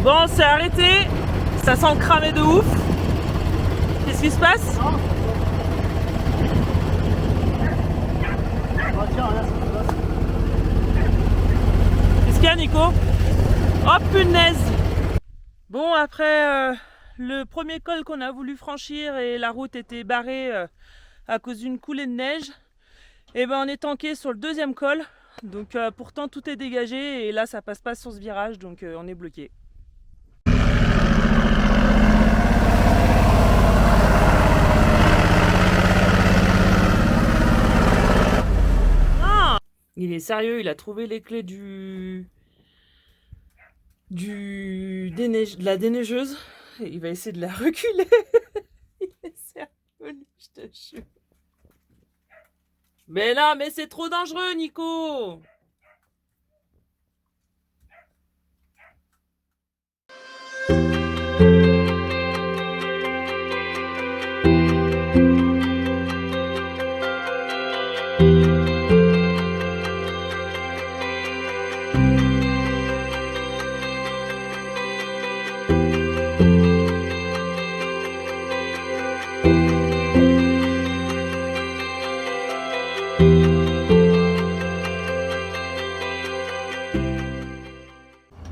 Bon, c'est arrêté. Ça sent cramé de ouf. Qu'est-ce qui se passe? Qu'est-ce qu'il y a, Nico? Oh punaise! Bon, après le premier col qu'on a voulu franchir et la route était barrée à cause d'une coulée de neige, et ben on est tanké sur le deuxième col. Donc pourtant tout est dégagé et là ça passe pas sur ce virage, donc on est bloqué. Ah, il est sérieux, il a trouvé les clés de la déneigeuse et il va essayer de la reculer. Il est sérieux, je te jure. Mais là, mais c'est trop dangereux, Nico!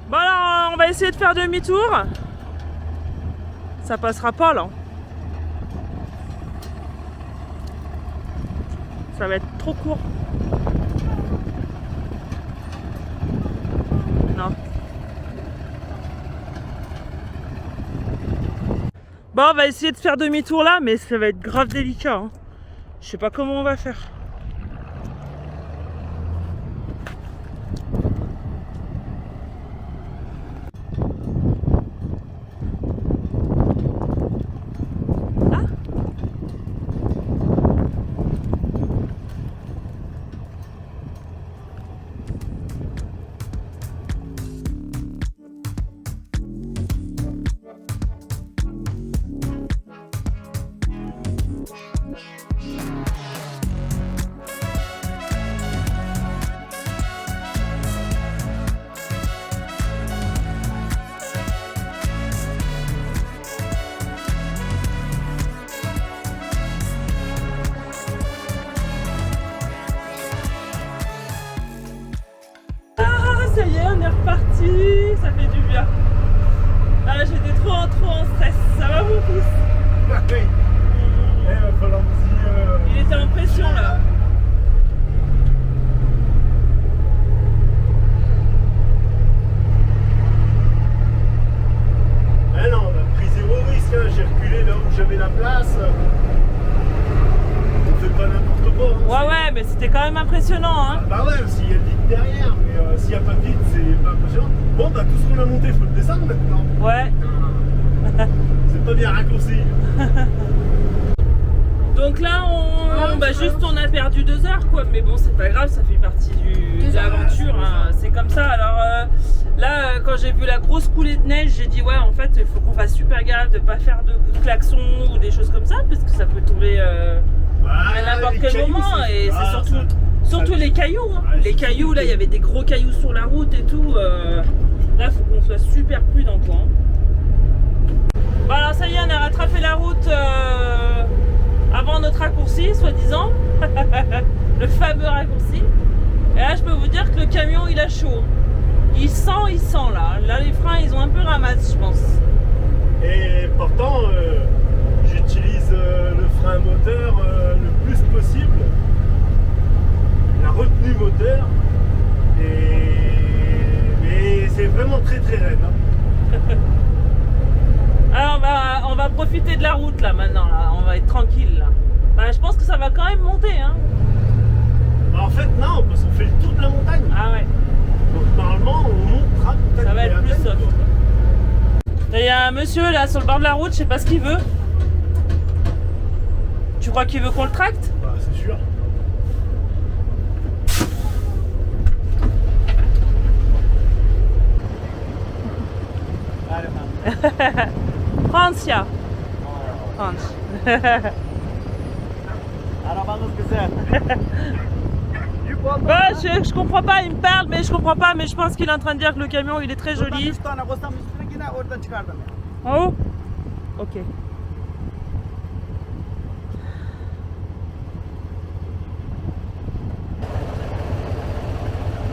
Bon alors, on va essayer de faire demi-tour. Ça passera pas là. Ça va être trop court. Non. Bon, on va essayer de faire demi-tour là, mais ça va être grave délicat. Hein. Je sais pas comment on va faire. Ça y est, on est reparti, ça fait du bien. Ah, j'étais trop en stress, ça va mon fils? Oui. Il était en pression là. Ah non, on a pris zéro risque, hein. J'ai reculé là où j'avais la place. On fait pas n'importe quoi. Hein. Ouais, mais c'était quand même impressionnant. Hein. Bah ouais, s'il y a le vide derrière, mais s'il n'y a pas de vide, c'est pas impressionnant. Bon, bah tout ce qu'on a monté, il faut le descendre maintenant. Ouais. C'est pas bien raccourci. Donc là, on a perdu 2 heures quoi, mais bon, c'est pas grave, ça fait partie de l'aventure, hein. C'est comme ça. Alors là, quand j'ai vu la grosse coulée de neige, j'ai dit ouais, en fait, il faut qu'on fasse super gaffe de pas faire de coups de klaxon ou des choses comme ça, parce que ça peut tomber à n'importe quel moment, et c'est surtout les cailloux. Hein. Ouais, les cailloux, là, il y avait des gros cailloux sur la route et tout. Là, il faut qu'on soit super prudent quoi. Bon alors ça y est, on a rattrapé la route avant notre raccourci, soi-disant. Le fameux raccourci. Et là, je peux vous dire que le camion, il a chaud. Il sent là. Là, les freins, ils ont un peu ramassé, je pense. Et pourtant, j'utilise le frein moteur le plus possible. La retenue moteur. Mais c'est vraiment très raide. Hein. Alors on va profiter de la route là maintenant, là. On va être tranquille là. Bah, je pense que ça va quand même monter hein. Bah, en fait non, parce qu'on fait le tour de la montagne. Ah ouais. Donc normalement on montera peut-être. Ça va être plus soft. Il y a un monsieur là sur le bord de la route, je sais pas ce qu'il veut. Tu crois qu'il veut qu'on le tracte? Bah c'est sûr. Francia. Franz. Arabanız güzel. Bah, je comprends pas, il me parle, mais je comprends pas, mais je pense qu'il est en train de dire que le camion il est très Buradan joli. 3 tane koysam üstüne yine oradan çıkardım. En haut? Ok.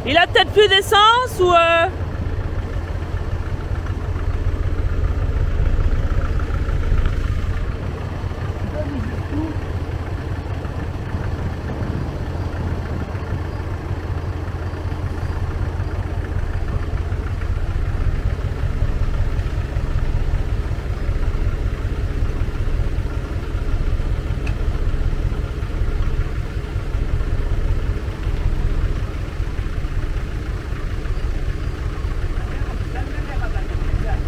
Il a peut-être plus d'essence ou Sen nereye kadar gideceksin?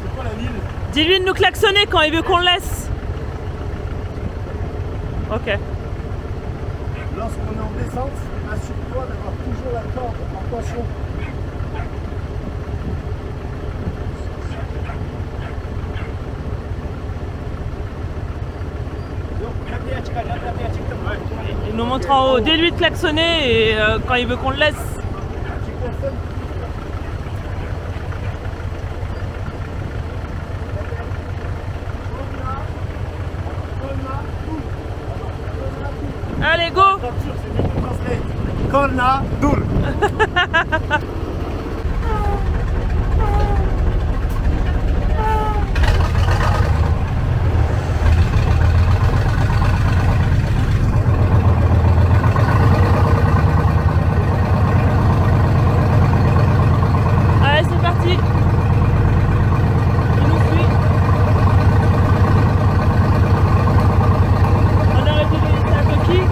C'est quoi la ville? dis-lui de nous klaxonner quand il veut qu'on le laisse. Ok. Lorsqu'on est en descente, assure-toi d'avoir toujours la corde en tension. Yok tepeye çıkacağım. Tepeye çıktım. Il nous montre en haut. Dis-lui de klaxonner et quand il veut qu'on le laisse. J'ai personne. Allez, go! C'est mieux que translate. Corna, dur. Allez, c'est parti! Il nous suit. On a arrêté de laisser la coquille.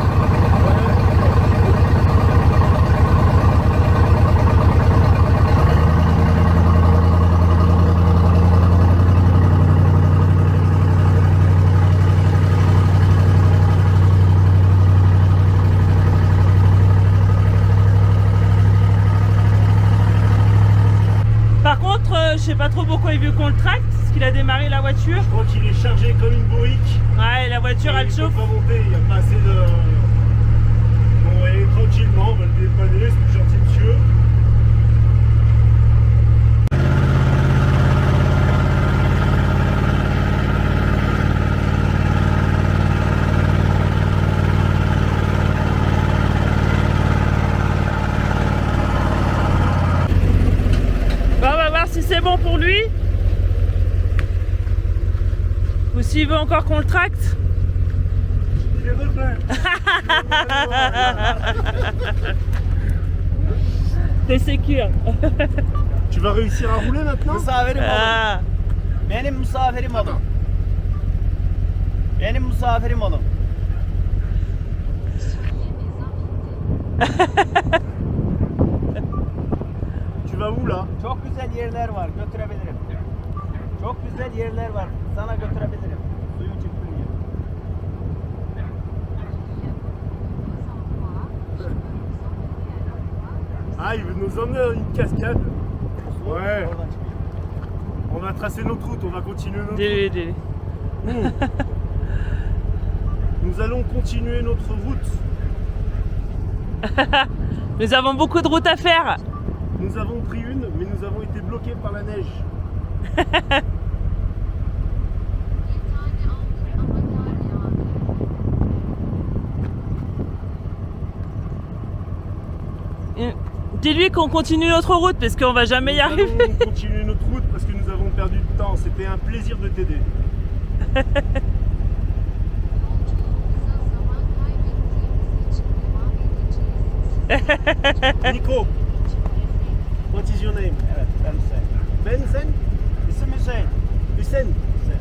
Par contre, je sais pas trop pourquoi il veut qu'on le tracte, parce qu'il a démarré la voiture. Je crois qu'il est chargé comme une bourrique. Ouais, la voiture elle Il peut chauffe. pas monter, il n'y a pas assez de. Bon, on va y aller tranquillement, on va le dépanner, c'est plus gentil monsieur. Bon, on va voir si c'est bon pour lui. Ou s'il veut encore qu'on le tracte. Il est refait. T'es sécure. Tu vas réussir à rouler maintenant? Misafirim olun. Ah. Benim misafirim olun. Benim misafirim olun. Tu vas où là? Çok güzel yerler var. Götürebilirim. Çok güzel yerler var. Sana götürebilirim. Suyun çıktığı yer. Ah, il veut nous emmener dans une cascade. Ouais. Oradan çıkıyor. On va tracer notre route, on va continuer notre route. Dis-lui, dis-lui. Nous allons continuer notre route. Nous avons beaucoup de routes à faire. Nous avons pris une, mais nous avons été bloqués par la neige. Dis-lui qu'on continue notre route parce qu'on va jamais y Nous arriver. allons continuer notre route parce que nous avons perdu du temps. C'était un plaisir de t'aider. Nico, what is your name? Evet, ben Hüseyin. Benzen? İsim Hüseyin. Hussein?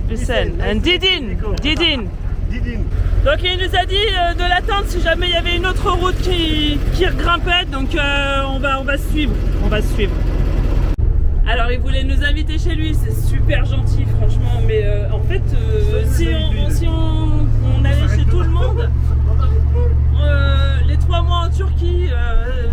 Hussein. Nice And to meet you, Didin. Nico. Didin. Didin. Donc il nous a dit de l'attendre si jamais il y avait une autre route qui regrimpait. Donc on va suivre. On va suivre. Alors il voulait nous inviter chez lui, c'est super gentil franchement, mais en fait si on allait chez tout le monde, les 3 mois en Turquie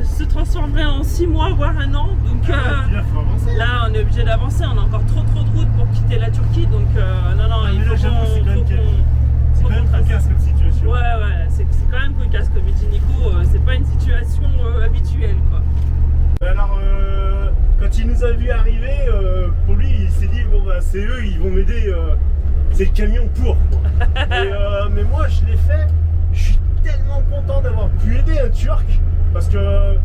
se transformeraient en 6 mois voire un an. Donc Il a fait avancer. là on est obligé d'avancer. On a encore trop de route pour quitter la Turquie. Donc, non, il faut c'est quand même cocasse comme situation. Ouais, c'est quand même cocasse comme il dit Nico. C'est pas une situation habituelle, quoi. Alors, quand il nous a vu arriver, pour lui, il s'est dit bon bah c'est eux, ils vont m'aider. C'est le camion pour. Mais moi, je l'ai fait. Je suis tellement content d'avoir pu aider un Turc parce que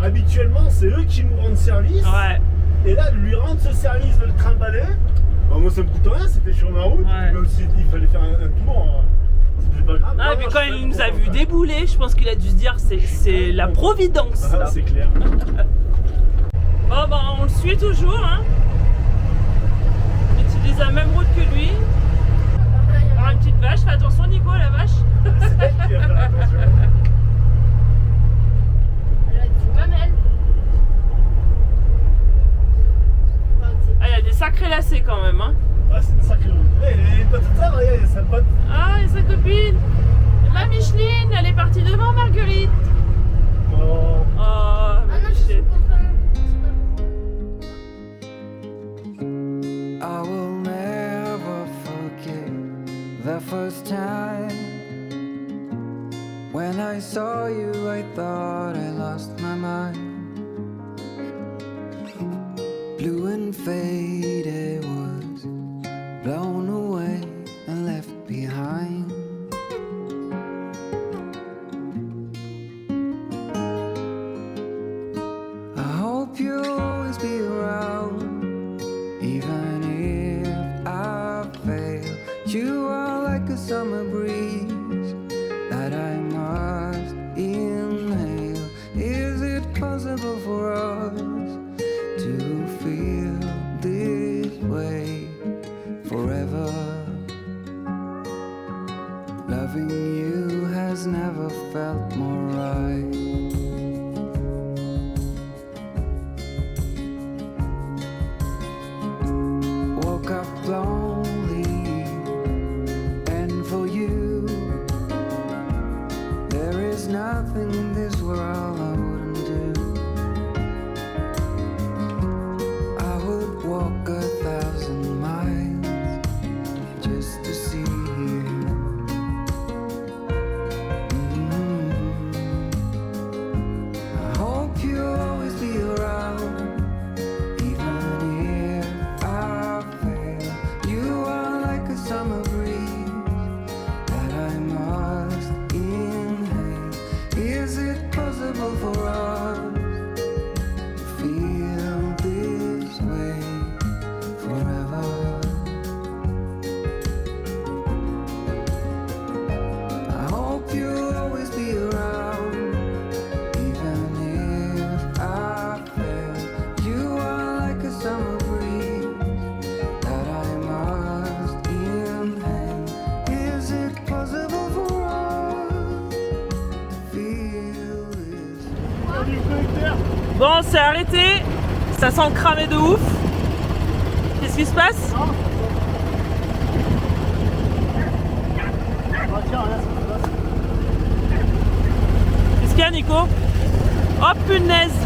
habituellement, c'est eux qui nous rendent service. Ouais. Et là, de lui rendre ce service de le trimballer, bah, moi ça me coûte rien, c'était sur ma route. Ouais. Même il fallait faire un tour. C'était pas grave. Ah, et puis quand il nous a vu débouler, je pense qu'il a dû se dire c'est la providence. Ah, c'est clair. Bon, bah, on le suit toujours. Hein. On utilise la même route que lui. Alors, une petite vache, fais attention Nico, la vache. Attention. Elle a dit mamelle. Ah, il y a des sacrés lacets quand même. Hein. Ah, c'est une sacrée route. Elle est pas toute ça, regarde, il y a sa pote. Ah, et sa copine. Et ma Micheline, elle est partie devant Marguerite. Oh. Oh, Ah ma non, c'est Micheline. son copain. I will never forget the first time when I saw you. I thought I lost my mind. Blue and faded was blown away and left behind. I hope you'll always be around, even if I fail. You are like a summer breeze that I must inhale. Is it possible for us to feel this way forever? Loving you has never felt more right. Woke up lonely, and for you there is nothing in this world I wouldn't do. I would walk 1,000 miles just to see you. I hope you'll always be around, even if I fail. You are like a summer breeze that I must inhale. Is it possible for us to feel this way forever? I hope you'll always be around, even if I fail. You are like a summer breeze that I must inhale. Is it possible for us to feel this? Du connecteur. Bon, on s'est arrêté. Ça sent cramé de ouf. Qu'est-ce qui se passe? Ah, tiens, regarde ce qui se passe. Qu'est-ce qu'il y a Nico? Oh punaise!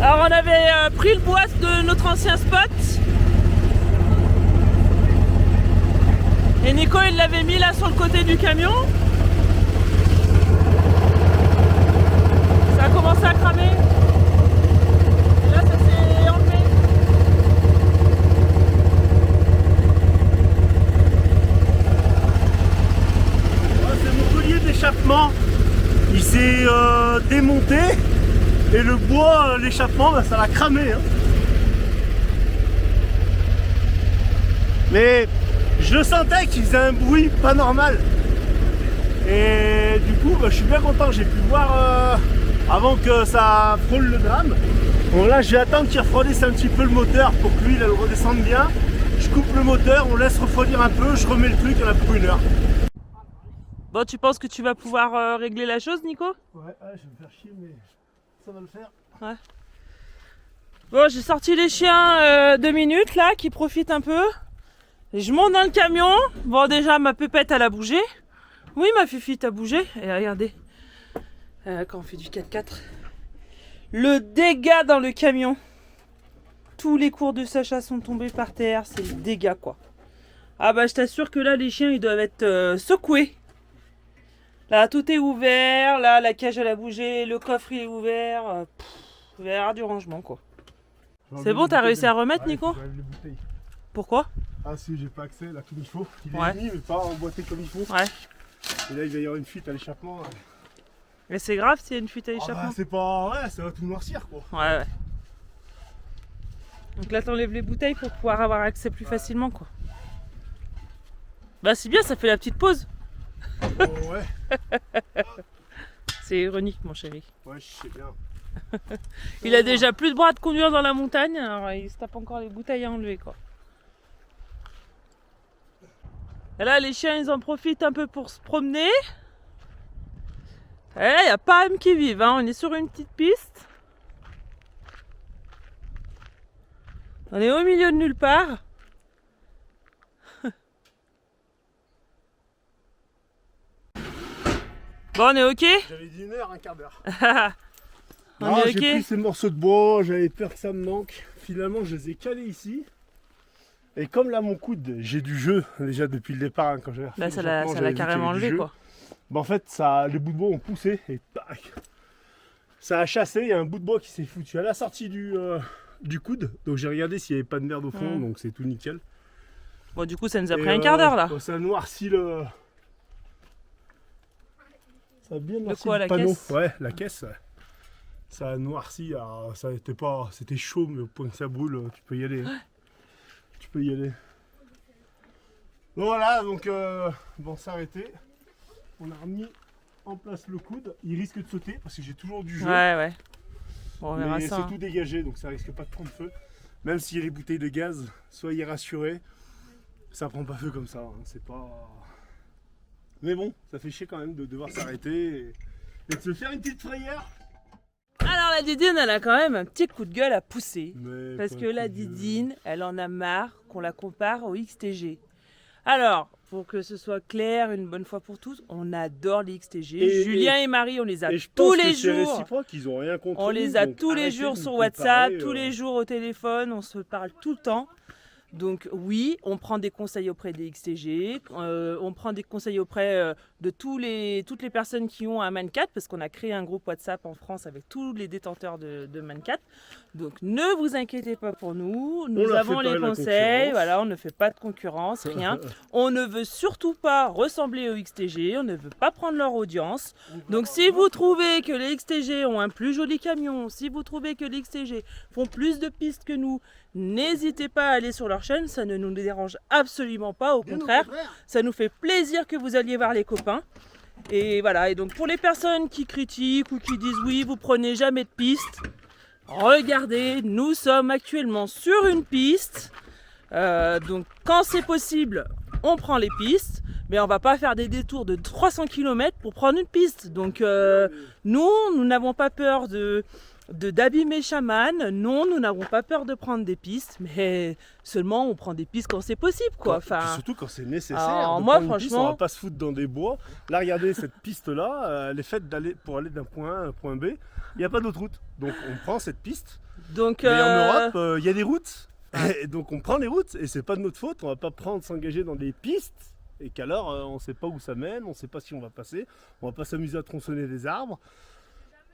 Alors on avait pris le bois de notre ancien spot. Et Nico il l'avait mis là sur le côté du camion. Ça a commencé à cramer. Et là ça s'est enlevé. C'est mon collier d'échappement. Il s'est démonté et le bois, l'échappement, bah, ça l'a cramé. Hein. Mais je le sentais qu'il faisait un bruit pas normal. Et du coup, bah, je suis bien content. J'ai pu voir avant que ça frôle le drame. Bon là, je vais attendre qu'il refroidisse un petit peu le moteur pour que l'huile elle redescende bien. Je coupe le moteur, on laisse refroidir un peu, je remets le truc, on a pour 1 heure. Bon, tu penses que tu vas pouvoir régler la chose Nico? Ouais, je vais me faire chier, mais ça va le faire. Ouais. Bon, j'ai sorti les chiens 2 minutes là, qui profitent un peu. Et je monte dans le camion. Bon, déjà, ma pépette, elle a bougé. Oui, ma fifite a bougé. Et regardez, quand on fait du 4x4, Le dégât dans le camion. Tous les cours de Sacha sont tombés par terre. C'est le dégât, quoi. Ah bah je t'assure que là, les chiens, ils doivent être secoués. Là, tout est ouvert. Là, la cage, elle a bougé. Le coffre, il est ouvert. Il va y avoir du rangement, quoi. C'est bon, t'as réussi à remettre, Nico? Les bouteilles. Pourquoi? Ah si, j'ai pas accès là comme il faut. Il est Ouais. mis mais pas emboîté comme il faut. Ouais. Et là il va y avoir une fuite à l'échappement. Mais c'est grave s'il y a une fuite à Ah l'échappement. bah, c'est pas. Ouais, ça va tout noircir quoi. Ouais, ouais. Donc là, t'enlèves les bouteilles pour pouvoir avoir accès plus facilement, quoi. Bah, c'est bien, ça fait la petite pause. Oh, ouais. C'est ironique, mon chéri. Ouais, je sais bien. Il a déjà plus de bras de conduire dans la montagne, alors il se tape encore les bouteilles à enlever, quoi. Et là, les chiens, ils en profitent un peu pour se promener. Et là, il n'y a pas âme qui vive, hein. On est sur une petite piste. On est au milieu de nulle part. Bon, on est ok? J'avais dit 1 heure, un quart d'heure. On Ah, est j'ai ok? pris ces morceaux de bois, j'avais peur que ça me manque. Finalement, je les ai calés ici. Et comme là, mon coude, j'ai du jeu déjà depuis le départ. Hein, quand j'ai Là, ça l'a carrément enlevé, quoi. Bah, en fait, les bouts de bois ont poussé et tac, ça a chassé. Il y a un bout de bois qui s'est foutu à la sortie du coude. Donc j'ai regardé s'il n'y avait pas de merde au fond, donc c'est tout nickel. Bon, du coup, ça nous a Et, pris un quart d'heure là. Ça a noirci le. Ça a bien noirci quoi, le la panneau. caisse? Ouais, la caisse. Ouais. Ça a noirci. Alors, ça était pas. C'était chaud, mais au point que ça brûle, tu peux y aller. Tu peux y aller. Bon, voilà, donc bon, c'est arrêté. On a remis en place le coude. Il risque de sauter parce que j'ai toujours du jeu. Ouais, ouais. Bon, on verra Mais ça. c'est Hein. tout dégagé, donc ça risque pas de prendre feu. Même s'il y a les bouteilles de gaz, soyez rassurés, ça prend pas feu comme ça. Hein, c'est pas. Mais bon, ça fait chier quand même de devoir s'arrêter et de se faire une petite frayeur. Alors, la Didine, elle a quand même un petit coup de gueule à pousser. Mais Parce pas que la de gueule. Didine, elle en a marre qu'on la compare au XTG. Alors, pour que ce soit clair une bonne fois pour toutes, on adore les XTG. Et- Julien et Marie, on les a Et je tous pense que les c'est jours. réciproque, ils ont rien contre On nous, les a donc tous les arrêtez jours de sur nous WhatsApp, comparer, tous les jours au téléphone, on se parle tout le temps. Donc oui, on prend des conseils auprès des XTG, on prend des conseils auprès de toutes les personnes qui ont un MAN 4, parce qu'on a créé un groupe WhatsApp en France avec tous les détenteurs de MAN 4. Donc ne vous inquiétez pas pour nous, nous leur avons fait pas les la conseils, concurrence. voilà, on ne fait pas de concurrence, rien. On ne veut surtout pas ressembler aux XTG, on ne veut pas prendre leur audience. Donc si vous trouvez que les XTG ont un plus joli camion, si vous trouvez que les XTG font plus de pistes que nous, n'hésitez pas à aller sur leur chaîne, ça ne nous dérange absolument pas, au contraire, ça nous fait plaisir que vous alliez voir les copains. Et voilà, et donc pour les personnes qui critiquent ou qui disent oui, vous prenez jamais de piste, regardez, nous sommes actuellement sur une piste, donc quand c'est possible, on prend les pistes, mais on va pas faire des détours de 300 km pour prendre une piste. Donc nous n'avons pas peur d'abîmer Shaman, non, nous n'avons pas peur de prendre des pistes, mais seulement on prend des pistes quand c'est possible, quoi. Puis surtout quand c'est nécessaire. alors, de moi, prendre une piste, franchement- on va pas se foutre dans des bois. Là, regardez cette piste-là, elle est faite pour aller d'un point A à un point B. Il n'y a pas d'autre route. Donc on prend cette piste. Donc, Mais en Europe, il y a des routes. Et donc on prend les routes et c'est pas de notre faute. On va pas s'engager dans des pistes et qu'alors on sait pas où ça mène, on sait pas si on va passer. On va pas s'amuser à tronçonner des arbres.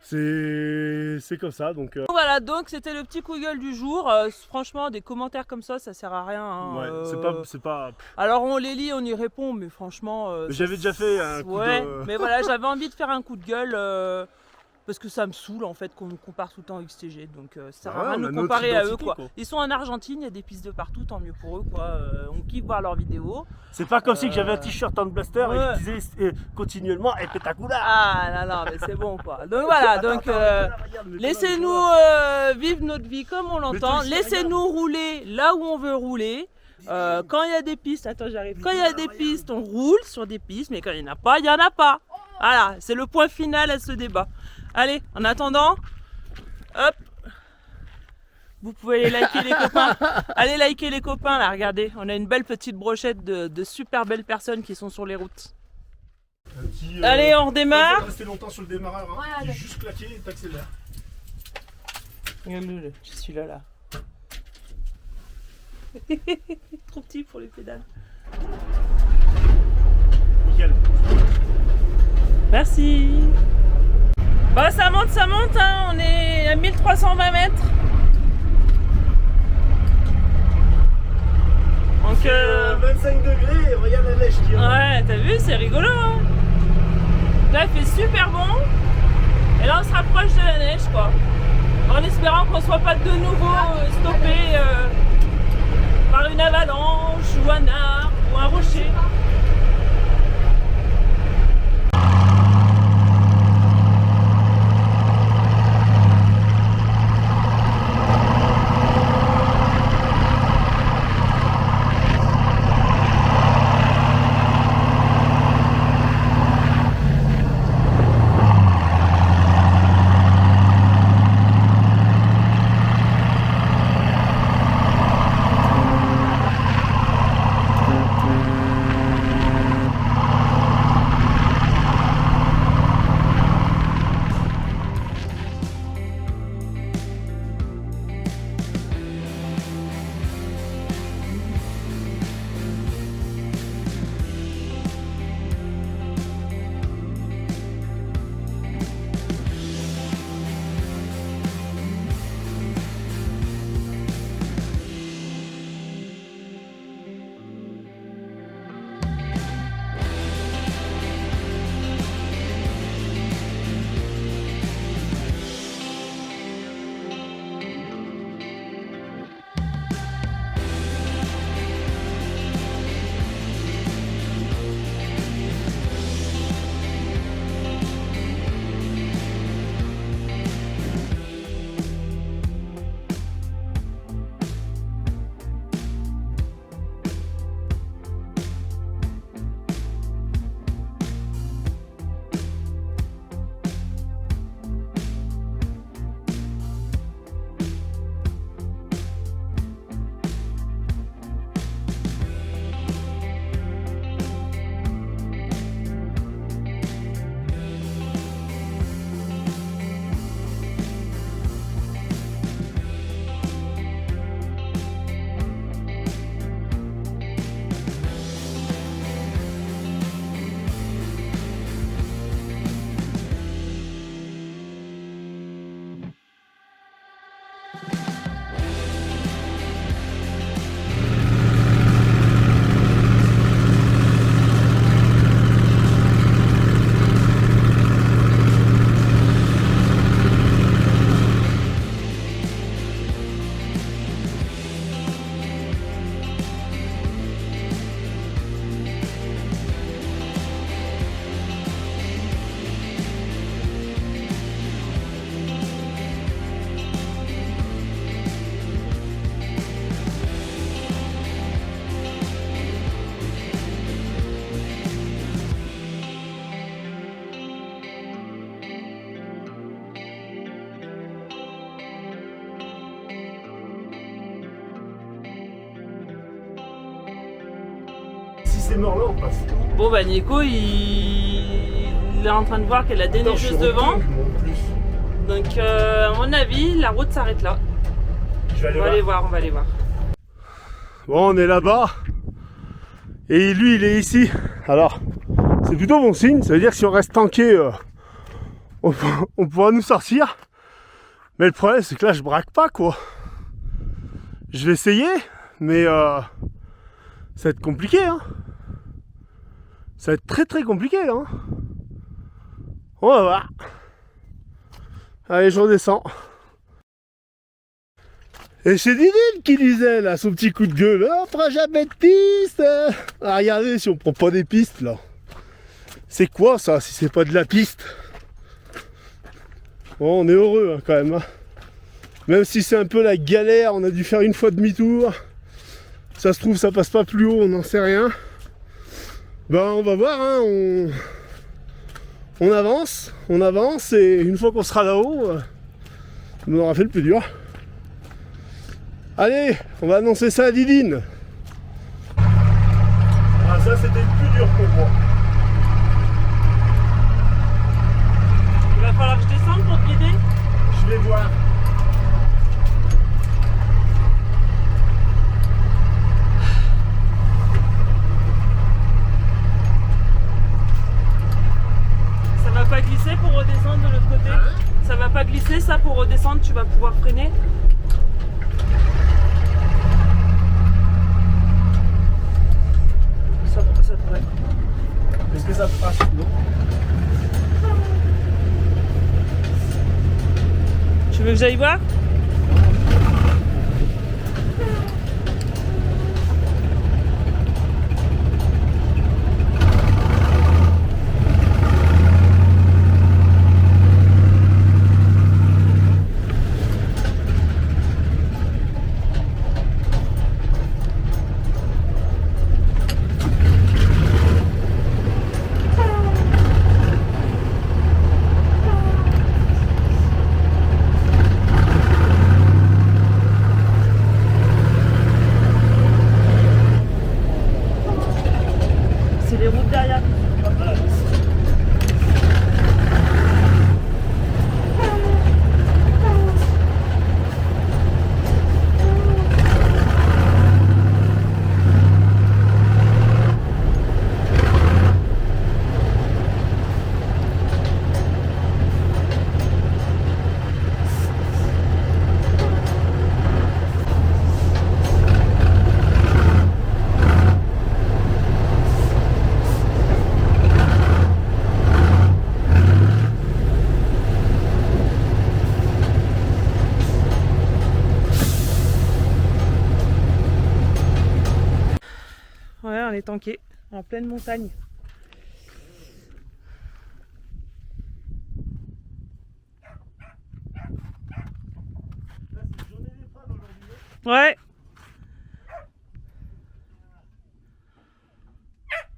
C'est comme ça. Donc voilà, donc c'était le petit coup de gueule du jour. Franchement, des commentaires comme ça sert à rien. Hein. ouais, c'est pas. Alors on les lit, on y répond, mais franchement. J'avais déjà fait un coup ouais, de. mais voilà, j'avais envie de faire un coup de gueule parce que ça me saoule en fait qu'on nous compare tout le temps au XTG. Donc ça sert Ah à ouais, rien de on a nous notre comparer à eux, identité, quoi. quoi. Ils sont en Argentine, il y a des pistes de partout, tant mieux pour eux, quoi. On kiffe voir leurs vidéos. C'est pas comme si que j'avais un t-shirt en blaster et ouais. qui disait continuellement et pétacoula. Ah non, mais c'est bon, quoi. Donc voilà, donc laissez-nous vivre notre vie comme on l'entend. Mais toi aussi, Laissez-nous rouler là où on veut rouler. Quand il y a des pistes, attends, j'arrive. Quand il y a des pistes, on roule sur des pistes, mais quand il n'y en a pas, il n'y en a pas. Voilà, c'est le point final à ce débat. Allez, en attendant, hop, vous pouvez aller liker les copains. Allez liker les copains, là, regardez. On a une belle petite brochette de super belles personnes qui sont sur les routes. Un petit, Allez, on redémarre. Faut pas rester longtemps sur le démarreur, hein. Ouais, Dis allez. juste claquer et t'accélères. Regarde-le, je suis là. Trop petit pour les pédales. Nickel. Merci. Bah ça monte, hein. On est à 1320 mètres. Donc 25 degrés, regarde la neige qui ouais, t'as vu, c'est rigolo, hein. Là il fait super bon. Et là on se rapproche de la neige, quoi. En espérant qu'on soit pas de nouveau stoppé par une avalanche ou un arbre ou un rocher. C'est mort là, on passe. Bon bah Nico il est en train de voir qu'il y a la déneigeuse devant. Donc à mon avis la route s'arrête là. Je vais On va aller voir. Bon, on est là-bas. Et lui il est ici. Alors c'est plutôt bon signe. Ça veut dire que si on reste tanké, on pourra nous sortir. Mais le problème c'est que là je braque pas, quoi. Je vais essayer, mais ça va être compliqué, hein. Ça va être très très compliqué là. Hein. On va voir. Allez, je redescends. Et c'est Didine qui disait là, son petit coup de gueule, on fera jamais de piste. Ah, regardez si on prend pas des pistes là. C'est quoi ça si c'est pas de la piste? Bon, on est heureux hein, quand même. Hein. Même si c'est un peu la galère, on a dû faire une fois demi-tour. Ça se trouve ça passe pas plus haut, on n'en sait rien. Ben on va voir, hein, on avance et une fois qu'on sera là-haut, on aura fait le plus dur. Allez, on va annoncer ça à Didine. Ah ça c'était le plus dur pour moi. Il va falloir que je descende pour te guider. Je vais voir. va pas glisser, ça pour redescendre, tu vas pouvoir freiner. Ça devrait. Est-ce que ça te passe? Non. Tu veux que j'aille voir? Ouais, on est tanké, en pleine montagne. Ouais.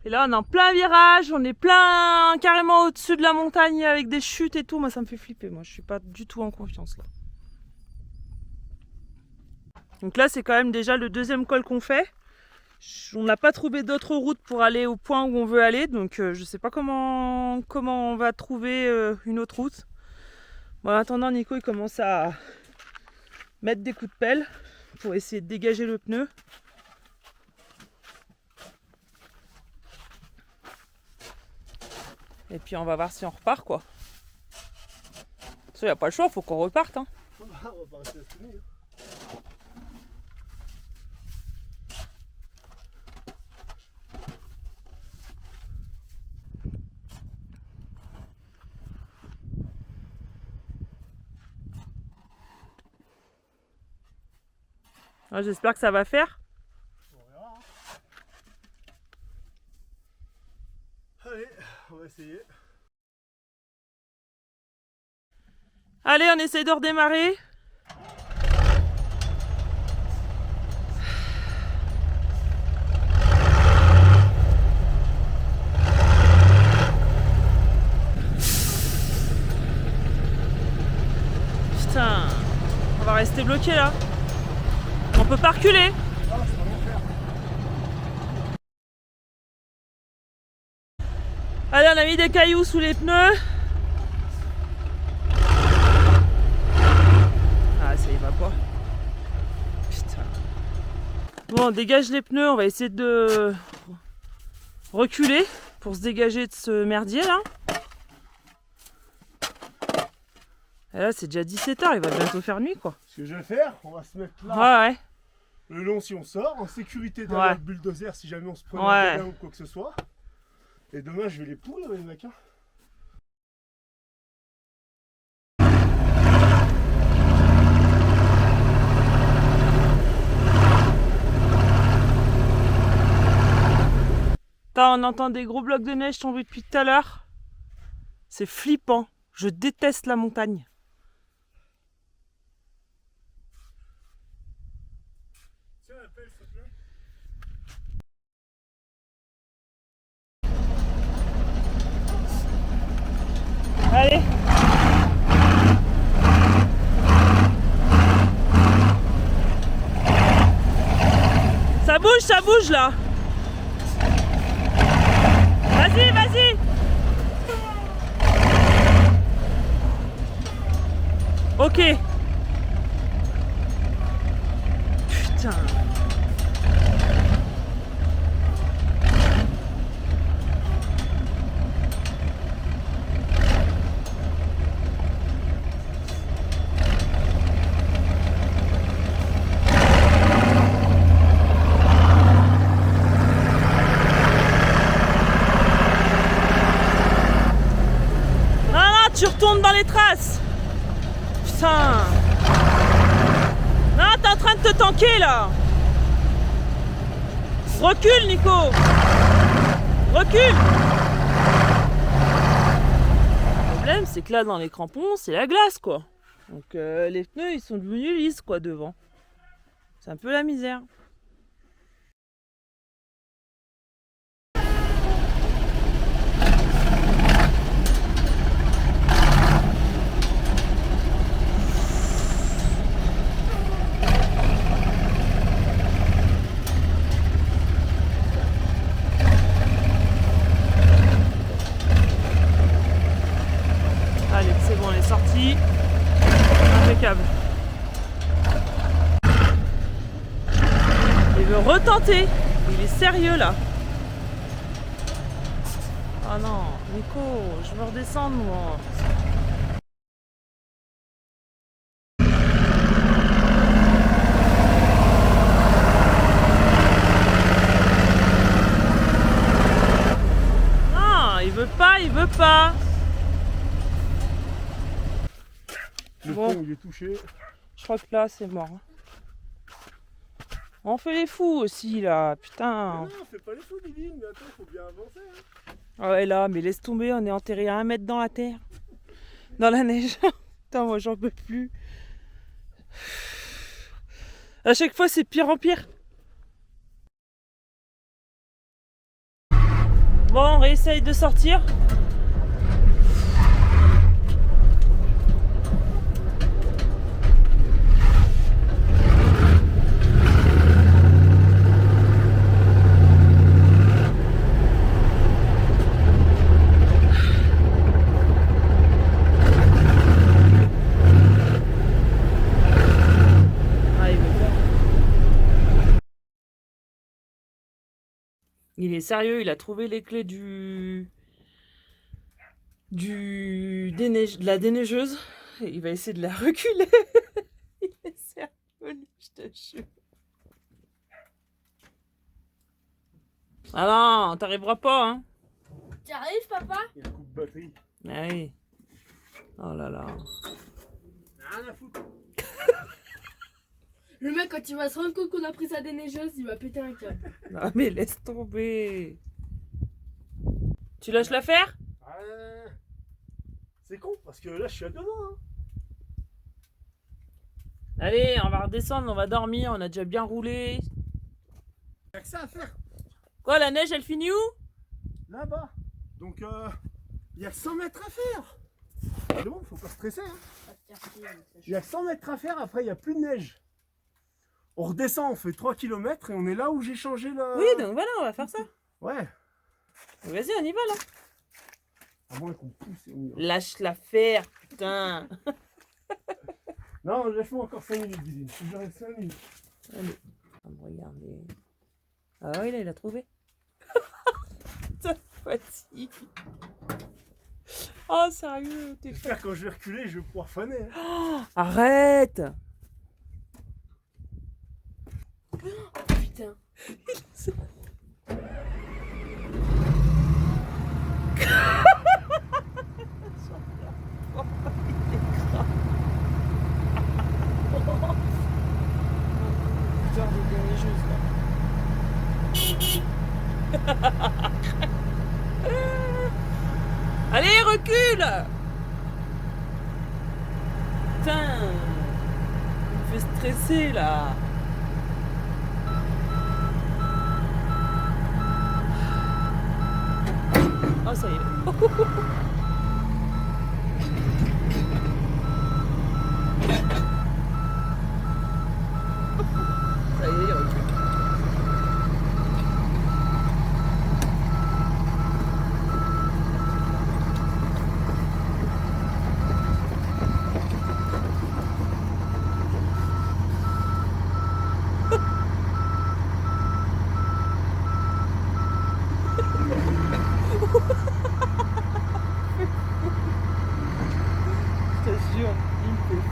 Et là on est en plein virage, on est plein carrément au-dessus de la montagne avec des chutes et tout. Moi ça me fait flipper, moi je suis pas du tout en confiance là. Donc là c'est quand même déjà le deuxième col qu'on fait. On n'a pas trouvé d'autres routes pour aller au point où on veut aller, donc je sais pas comment on va trouver une autre route. Bon, en attendant, Nico il commence à mettre des coups de pelle pour essayer de dégager le pneu. Et puis on va voir si on repart quoi. Ça, y a pas le choix, faut qu'on reparte. Hein. On va rester à ce niveau. Ouais, j'espère que ça va faire. On verra. Hein. Allez, on va essayer. Allez, on essaye de redémarrer. Putain, on va rester bloqué là. On peut pas reculer. Allez, on a mis des cailloux sous les pneus. Ah, ça y va pas. Putain. Bon, on dégage les pneus. On va essayer de reculer pour se dégager de ce merdier là. Et là, c'est déjà 17h. Il va bientôt faire nuit quoi. Ce que je vais faire, on va se mettre là. Ouais, ouais. Le long si on sort, en sécurité derrière le bulldozer si jamais on se prenait un dégât ou quoi que ce soit. Et demain je vais les pourrir les mecs. Hein. Attends, on entend des gros blocs de neige tomber depuis tout à l'heure. C'est flippant. Je déteste la montagne. Allez. Ça bouge là. Vas-y, vas-y. Ok. Putain. les traces. Putain. Non, t'es en train de te tanker là. Recule, Nico. Recule. Le problème, c'est que là, dans les crampons, c'est la glace, quoi. Donc les pneus, ils sont devenus lisses, quoi, devant. C'est un peu la misère. Allez, c'est bon, on est sorti. Impeccable. Il veut retenter. Il est sérieux là. Oh non, Nico, je veux redescendre moi. Non, il veut pas. Le Bon. pont, il est touché. Je crois que là, c'est mort. On fait les fous aussi là, putain. Non, fais pas les fous, Lily, mais attends, faut bien avancer. Hein. Ah ouais, là, mais laisse tomber, on est enterré à 1 mètre dans la terre. Dans la neige. Putain, moi j'en peux plus. À chaque fois, c'est pire en pire. Bon, on réessaye de sortir. Il est sérieux, il a trouvé les clés de la déneigeuse. Et il va essayer de la reculer. Il est sérieux, je te jure. Ah non, t'arriveras pas, hein. Tu arrives, papa? Il y a un coup de batterie. Ah oui. Oh là là. Rien à foutre. Le mec, quand il va se rendre compte qu'on a pris sa déneigeuse, il va péter un câble. Non mais laisse tomber. Tu lâches l'affaire? C'est con, parce que là, je suis à devant. Hein. Allez, on va redescendre, on va dormir, on a déjà bien roulé. Il y a que ça à faire. Quoi, la neige, elle finit où? Là-bas. Donc, il y a 100 mètres à faire. C'est bon, faut pas stresser. Hein. Il y a 100 mètres à faire, après, il n'y a plus de neige. On redescend, on fait 3 km et on est là où j'ai changé le... Oui, donc voilà, on va faire ça. Ouais. Vas-y, on y va là. À moins qu'on pousse et on y va. Lâche l'affaire, putain. Non, lâche-moi encore 5 minutes, Dizine. Faut que j'arrête 5 minutes. Allez, on va regarder. Ah oui, là, il a trouvé. Ta fatigue. Oh, sérieux, t'es J'espère que quand je vais reculer, je vais pouvoir faner. Hein. Oh, arrête. Putain. Genre de déneigeuse là. Allez, recule. Putain, il me fait stresser là. Oh, ça y est. Ça y est, il recule. Je te jure, il me fait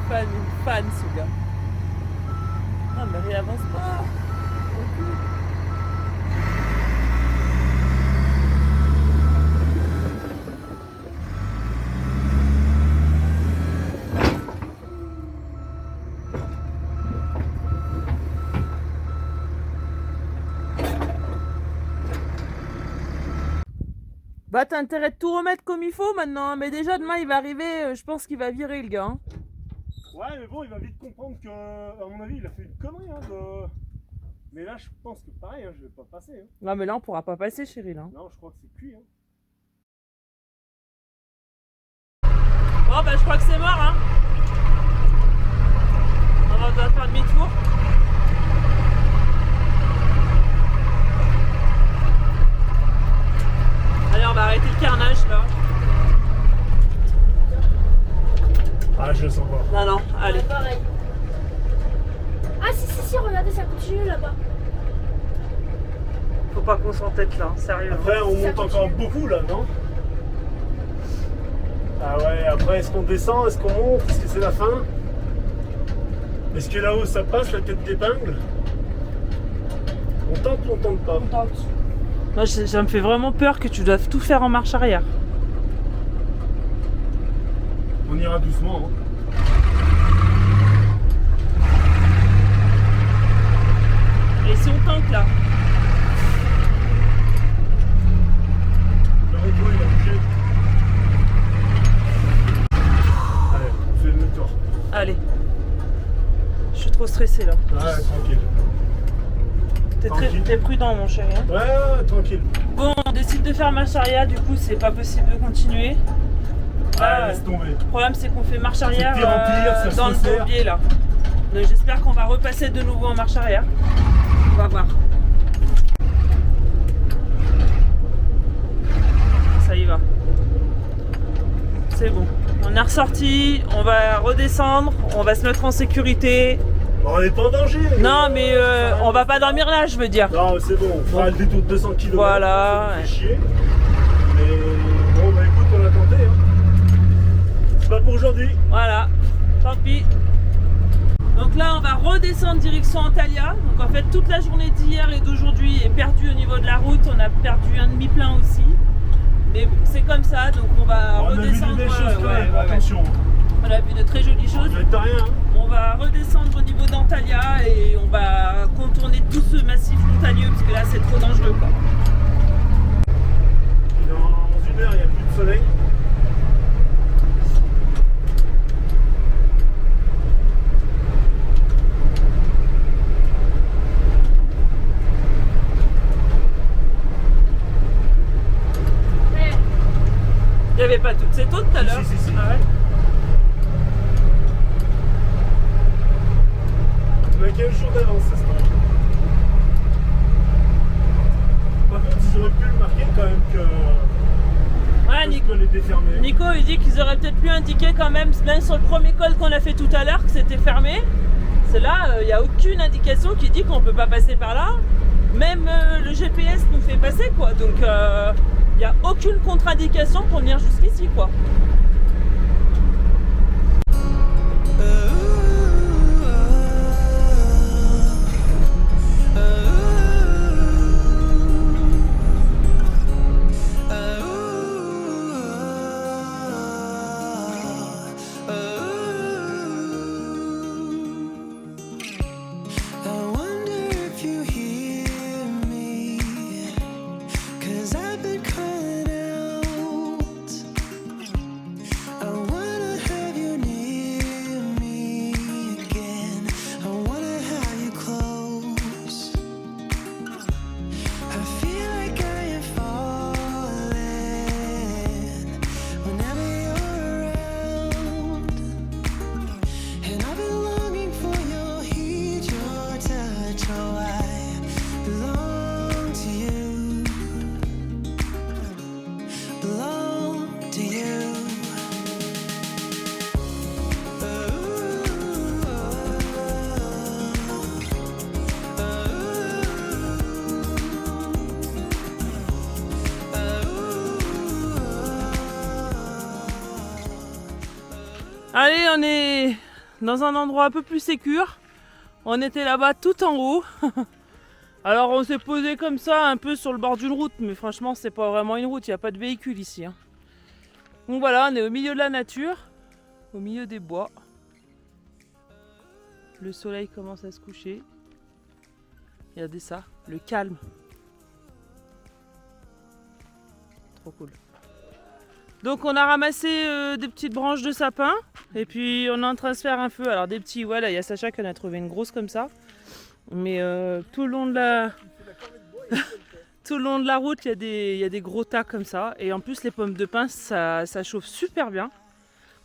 fan ce gars. Non mais réavance pas. Recule. Bah t'as intérêt de tout remettre comme il faut maintenant, mais déjà demain il va arriver, je pense qu'il va virer le gars. Hein. Ouais, mais bon, il va vite comprendre que, à mon avis, il a fait une connerie. Hein, de... Mais là, je pense que pareil, hein, je vais pas passer. Hein. Non mais là on pourra pas passer chérie là. Non, je crois que c'est cuit. Hein. Bon bah je crois que c'est mort hein. On va devoir faire demi-tour. Allez on va arrêter le carnage là. Ah, je le sens pas. Non non, allez. Pareil. Ah si, regardez, ça continue là-bas. Faut pas qu'on s'entête là, sérieux. Après, on Ça monte continue. encore beaucoup là, non? Ah ouais, après, est-ce qu'on descend? Est-ce qu'on monte? Est-ce que c'est la fin? Est-ce que là-haut ça passe, la tête d'épingle? On tente ou on tente pas? Moi ça me fait vraiment peur que tu doives tout faire en marche arrière. On ira doucement. Hein. Et si on tanque là? Le rétro il va bouger. Allez, on fait le tour. Allez. Je suis trop stressée là. Ouais, tranquille. Tranquille. T'es prudent mon chéri. Hein. Ouais, tranquille. Bon, on décide de faire marche arrière, du coup c'est pas possible de continuer. Ah, laisse tomber. Le problème c'est qu'on fait marche arrière pire en pire, ça dans se le resserre. bourbier là. Donc j'espère qu'on va repasser de nouveau en marche arrière. On va voir. Ça y va. C'est bon. On est ressorti, on va redescendre, on va se mettre en sécurité. Bon, on n'est pas en danger. Non mais on va pas dormir là je veux dire. Non, c'est bon, on fera le détour de 200 km. Voilà, Ça me fait ouais. chier. Mais bon, bah écoute, on a tenté. Hein. C'est pas pour aujourd'hui. Voilà, tant pis. Donc là on va redescendre direction Antalya. Donc en fait toute la journée d'hier et d'aujourd'hui est perdue au niveau de la route. On a perdu un demi-plein aussi. Mais bon, c'est comme ça, donc on va On a vu redescendre. des belles choses quand même, ouais. attention. On a vu de très jolies choses. On ne rien. Hein. On va redescendre au niveau d'Antalya et on va contourner tout ce massif montagneux parce que là c'est trop dangereux quoi. Dans une heure, il n'y a plus de soleil. Il n'y avait pas toutes ces taux tout à l'heure. Si. Ah ouais. On a 15 jours d'avance, ça se passe. Par contre, ils auraient pu le marquer quand même que Ouais, l'école était fermée. Nico il dit qu'ils auraient peut-être pu indiquer quand même, même sur le premier col qu'on a fait tout à l'heure, que c'était fermé. C'est là, il n'y a aucune indication qui dit qu'on peut pas passer par là. Même le GPS nous fait passer quoi. Donc il n'y a aucune contre-indication pour venir jusqu'ici quoi. I wonder if you hear me, 'cause I've been crying out. I wanna have you near me again. I wanna have you close. I feel like I am falling whenever you're around. And I've been longing for your heat, your touch. Oh, I belong to you. Belong to you. Allez, on est dans un endroit un peu plus sécure. On était là-bas tout en haut. Alors on s'est posé comme ça un peu sur le bord d'une route, mais franchement c'est pas vraiment une route, il n'y a pas de véhicule ici. Hein. Donc voilà, on est au milieu de la nature, au milieu des bois. Le soleil commence à se coucher. Regardez ça, le calme. Trop cool. Donc on a ramassé des petites branches de sapin et puis on est en train de se faire un feu. Alors des petits, voilà, il y a Sacha qui en a trouvé une grosse comme ça. Mais tout le long de la tout le long de la route, il y a des gros tas comme ça. Et en plus les pommes de pin, ça chauffe super bien.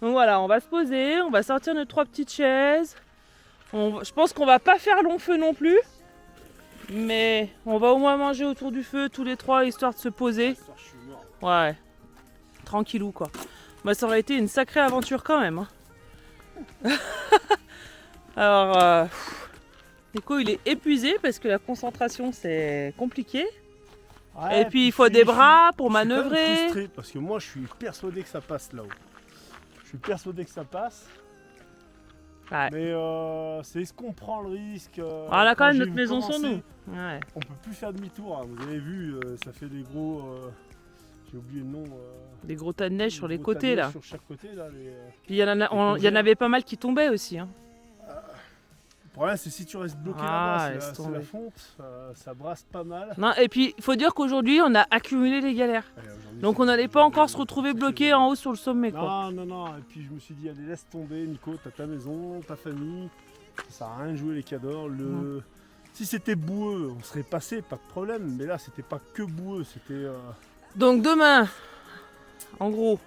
Donc voilà, on va se poser, on va sortir nos 3 petites chaises. Je pense qu'on va pas faire long feu non plus. Mais on va au moins manger autour du feu tous les 3 histoire de se poser. Ouais. Tranquillou quoi. Bah, ça aurait été une sacrée aventure quand même. Hein. Alors, Nico il est épuisé parce que la concentration c'est compliqué. Ouais, Et puis il faut des bras pour je suis quand même manœuvrer. frustré parce que moi je suis persuadé que ça passe là-haut. Je suis persuadé que ça passe. Ouais. Mais c'est est-ce qu'on prend le risque Ah, on a quand même j'ai notre maison sur commencé, nous. Ouais. On peut plus faire demi-tour. Hein. Vous avez vu, ça fait des gros. J'ai oublié le nom. Des gros tas de neige sur des les gros tas de côtés neige là. Sur chaque côté là. Puis il y en avait pas mal qui tombaient aussi. Hein. Le problème c'est si tu restes bloqué Ah, là-bas, laisse c'est tomber. la fonte, ça brasse pas mal. Non, et puis il faut dire qu'aujourd'hui on a accumulé les galères. Allez, aujourd'hui, Donc c'est- on n'allait pas encore se retrouver bloqué en haut sur le sommet quoi. Non. Et puis je me suis dit, allez, laisse tomber, Nico, t'as ta maison, ta famille. Ça sert à rien de jouer les cadors. Si c'était boueux, on serait passé, pas de problème. Mais là, c'était pas que boueux, c'était. Donc demain, en gros,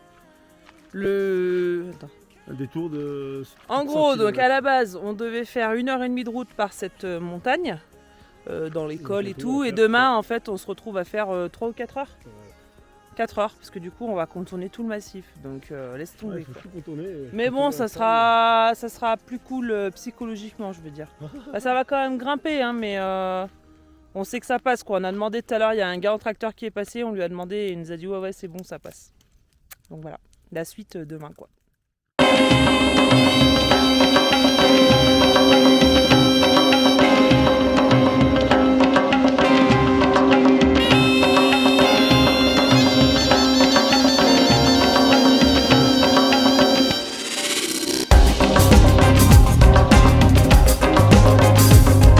Attends. Un détour de. En 100 gros, donc kilomètres. à la base, on devait faire 1h30 de route par cette montagne, dans l'école et tout. Et demain, en fait, on se retrouve à faire 3 ou 4 heures. Ouais. 4 heures, parce que du coup, on va contourner tout le massif. Donc laisse Ouais, tomber. faut quoi. tout contourner. Mais bon, ça sera plus cool psychologiquement, je veux dire. Bah, ça va quand même grimper, hein, mais on sait que ça passe. Quoi. On a demandé tout à l'heure, il y a un gars en tracteur qui est passé, on lui a demandé et il nous a dit ouais, c'est bon, ça passe. Donc voilà, la suite demain quoi.